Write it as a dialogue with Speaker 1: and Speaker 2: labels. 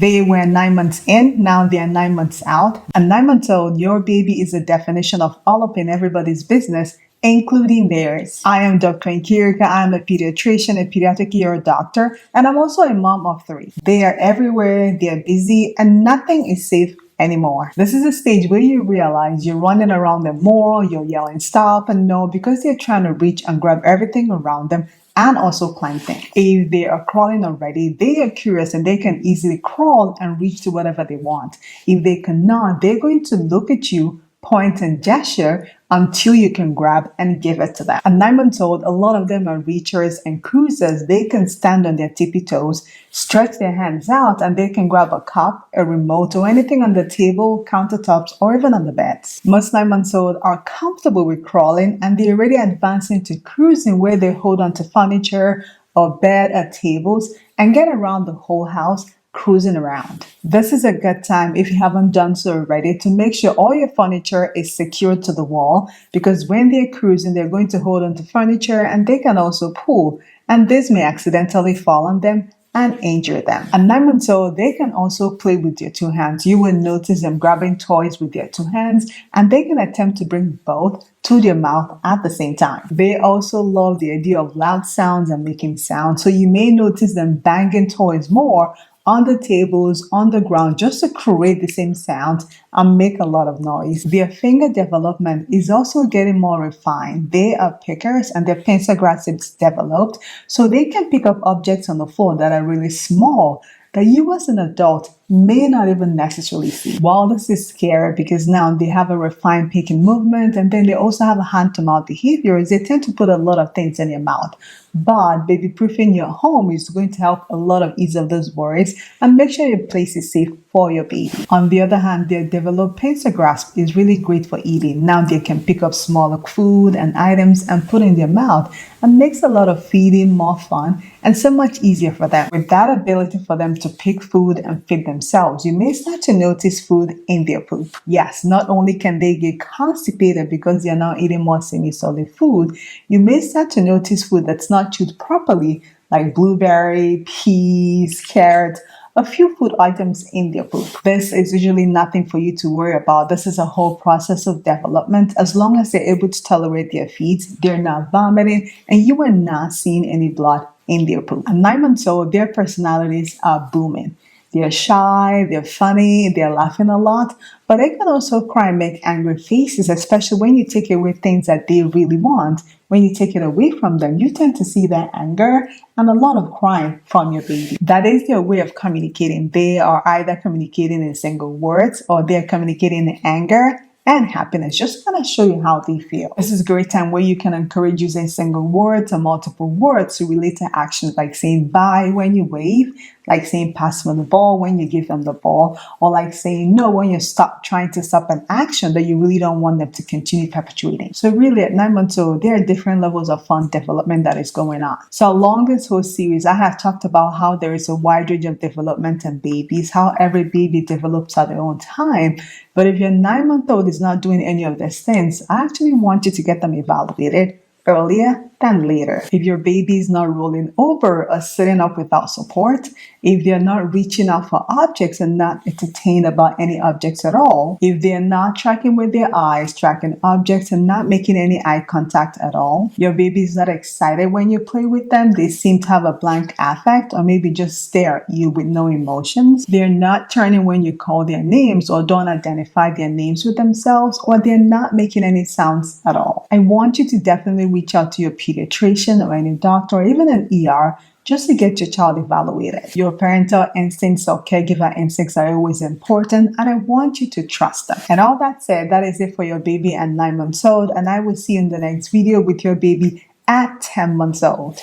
Speaker 1: They were 9 months in, now they are 9 months out. At 9 months old, your baby is a definition of all up in everybody's business, including theirs. I am Dr. Nkirika. I am a pediatrician, a pediatric ear doctor, and I'm also a mom of 3. They are everywhere, they are busy, and nothing is safe anymore. This is a stage where you realize you're running around them more, you're yelling stop and no because they're trying to reach and grab everything around them and also climb things. If they are crawling already, they are curious and they can easily crawl and reach to whatever they want. If they cannot, they're going to look at you, point and gesture until you can grab and give it to them. At 9 months old, a lot of them are reachers and cruisers. They can stand on their tippy toes, stretch their hands out, and they can grab a cup, a remote, or anything on the table, countertops, or even on the beds. Most 9 months old are comfortable with crawling, and they're already advancing to cruising where they hold onto furniture or bed or tables and get around the whole house, cruising around. This is a good time, if you haven't done so already, to make sure all your furniture is secured to the wall, because when they're cruising, they're going to hold on to furniture and they can also pull, and this may accidentally fall on them and injure them. At 9 months old, they can also play with their 2 hands. You will notice them grabbing toys with their 2 hands, and they can attempt to bring both to their mouth at the same time. They also love the idea of loud sounds and making sounds, so you may notice them banging toys more on the tables, on the ground, just to create the same sound and make a lot of noise. Their finger development is also getting more refined. They are pickers and their pencil grasp is developed, so they can pick up objects on the floor that are really small that you as an adult may not even necessarily see. While this is scary because now they have a refined picking movement and then they also have a hand-to-mouth behavior, they tend to put a lot of things in their mouth. But baby-proofing your home is going to help a lot of ease of those worries and make sure your place is safe for your baby. On the other hand, their developed pencil grasp is really great for eating. Now they can pick up smaller food and items and put in their mouth, and makes a lot of feeding more fun and so much easier for them. With that ability for them to pick food and feed themselves, you may start to notice food in their poop. Yes, not only can they get constipated because they are now eating more semi-solid food, you may start to notice food that's not chewed properly, like blueberry, peas, carrots, a few food items in their poop. This is usually nothing for you to worry about. This is a whole process of development. As long as they're able to tolerate their feeds, they're not vomiting, and you are not seeing any blood in their poop. At 9 months old, their personalities are booming. They're shy, they're funny, they're laughing a lot, but they can also cry and make angry faces, especially when you take away things that they really want. When you take it away from them, you tend to see that anger and a lot of crying from your baby. That is their way of communicating. They are either communicating in single words or they're communicating in anger and happiness, just kind of show you how they feel. This is a great time where you can encourage using single words or multiple words to relate to actions, like saying bye when you wave, like saying pass them the ball when you give them the ball, or like saying no when you stop trying to stop an action that you really don't want them to continue perpetuating. So really at 9 months old, there are different levels of fun development that is going on. So along this whole series, I have talked about how there is a wide range of development in babies, how every baby develops at their own time. But if your 9-month-old is not doing any of these things, I actually want you to get them evaluated earlier than later. If your baby is not rolling over or sitting up without support, if they're not reaching out for objects and not entertained about any objects at all, if they're not tracking with their eyes, tracking objects and not making any eye contact at all, your baby is not excited when you play with them, they seem to have a blank affect or maybe just stare at you with no emotions, they're not turning when you call their names or don't identify their names with themselves, or they're not making any sounds at all, I want you to definitely reach out to your pediatrician or any doctor or even an ER just to get your child evaluated. Your parental instincts or caregiver instincts are always important, and I want you to trust them. And all that said, that is it for your baby at 9 months old, and I will see you in the next video with your baby at 10 months old.